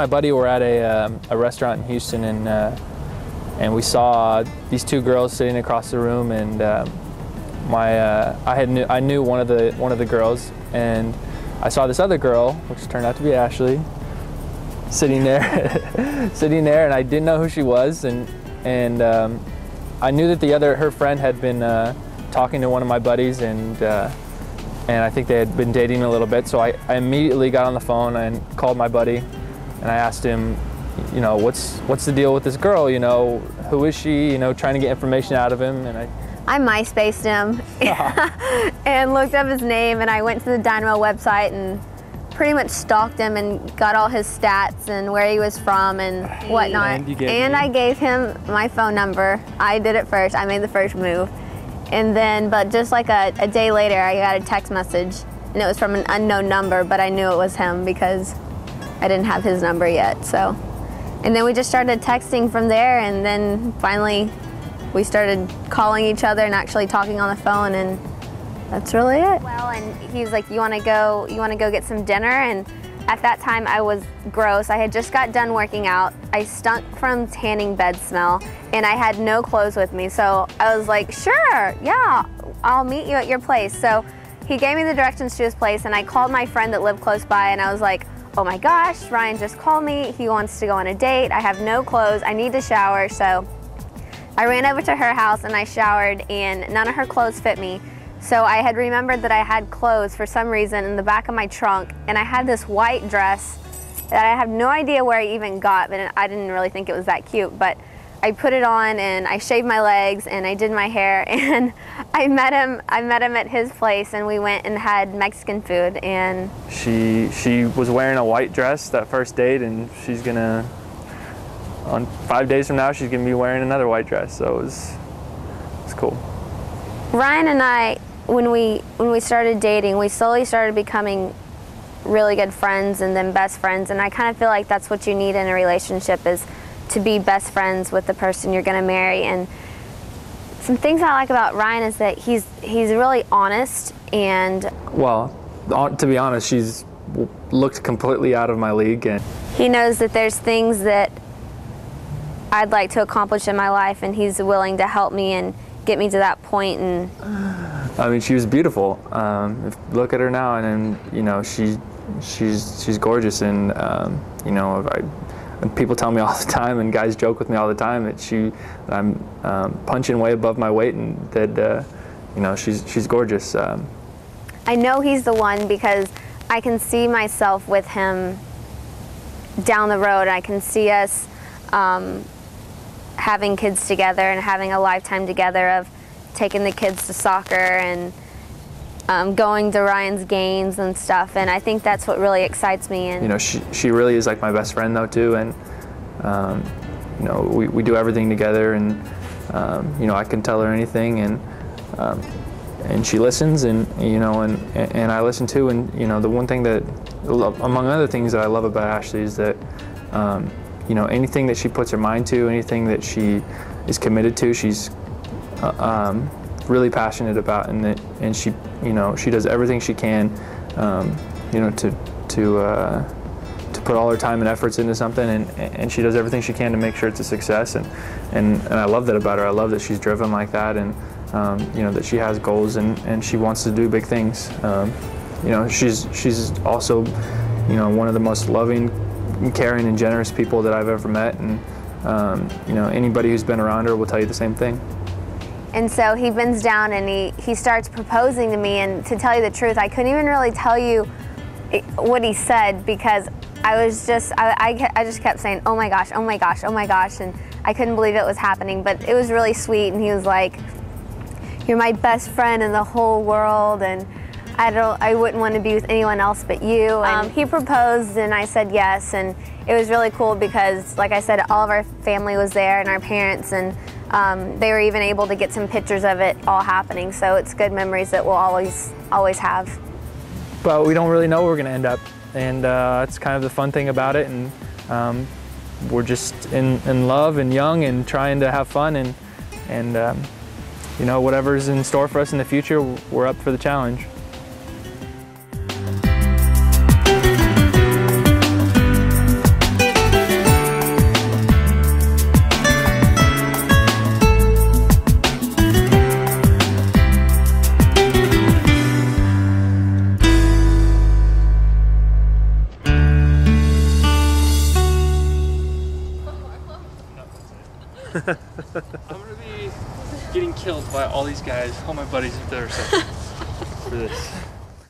my buddy were at a restaurant in Houston, and we saw these two girls sitting across the room, and I knew one of the girls, and I saw this other girl, which turned out to be Ashley, sitting there, and I didn't know who she was, and I knew that her friend had been talking to one of my buddies, and I think they had been dating a little bit. So I immediately got on the phone and called my buddy, and I asked him, you know, what's the deal with this girl? You know, who is she? You know, trying to get information out of him, and I MySpaced him and looked up his name, and I went to the Dynamo website and pretty much stalked him and got all his stats and where he was from and whatnot. And I gave him my phone number. I did it first. I made the first move. And then, but just like a day later, I got a text message, and it was from an unknown number, but I knew it was him because I didn't have his number yet. So, and then we just started texting from there, and then finally we started calling each other and actually talking on the phone, and that's really it. Well, and he was like, you want to go get some dinner? And at that time I was gross. I had just got done working out. I stunk from tanning bed smell, and I had no clothes with me. So I was like, sure, yeah, I'll meet you at your place. So he gave me the directions to his place, and I called my friend that lived close by, and I was like, oh my gosh, Ryan just called me. He wants to go on a date. I have no clothes. I need to shower. So I ran over to her house and I showered, and none of her clothes fit me. So I had remembered that I had clothes for some reason in the back of my trunk, and I had this white dress that I have no idea where I even got, but I didn't really think it was that cute. But I put it on, and I shaved my legs, and I did my hair, and I met him at his place, and we went and had Mexican food. And she was wearing a white dress that first date, and she's gonna, on 5 days from now, she's gonna be wearing another white dress. So it was cool. Ryan and I, when we started dating, we slowly started becoming really good friends and then best friends, and I kind of feel like that's what you need in a relationship, is to be best friends with the person you're going to marry. And some things I like about Ryan is that he's really honest, and well, to be honest, she's looked completely out of my league, and he knows that there's things that I'd like to accomplish in my life, and he's willing to help me and get me to that point. And I mean, she was beautiful. Look at her now, and you know, she's gorgeous, and you know, and people tell me all the time, and guys joke with me all the time, that I'm punching way above my weight, and that you know, she's gorgeous. I know he's the one because I can see myself with him down the road. I can see us having kids together and having a lifetime together, of taking the kids to soccer and going to Ryan's games and stuff, and I think that's what really excites me. And you know, she really is like my best friend though too, and you know, we do everything together, and you know, I can tell her anything, and she listens, and you know, and I listen too. And you know, the one thing that, among other things, that I love about Ashley is that you know, anything that she puts her mind to, anything that she is committed to, she's really passionate about, and she, you know, she does everything she can, you know, to put all her time and efforts into something, and she does everything she can to make sure it's a success, and I love that about her. I love that she's driven like that, and you know, that she has goals, and she wants to do big things. You know, she's also, you know, one of the most loving, caring, and generous people that I've ever met, and you know, anybody who's been around her will tell you the same thing. And so he bends down and he starts proposing to me, and to tell you the truth, I couldn't even really tell you what he said, because I was just, I just kept saying, oh my gosh, oh my gosh, oh my gosh, and I couldn't believe it was happening. But it was really sweet, and he was like, you're my best friend in the whole world, and I wouldn't want to be with anyone else but you. And he proposed, and I said yes, and it was really cool because, like I said, all of our family was there, and our parents, and they were even able to get some pictures of it all happening. So it's good memories that we'll always have. But we don't really know where we're going to end up, and that's kind of the fun thing about it. And we're just in love and young and trying to have fun, and you know, whatever's in store for us in the future, we're up for the challenge. gonna be getting killed by all these guys, all my buddies if they're for this.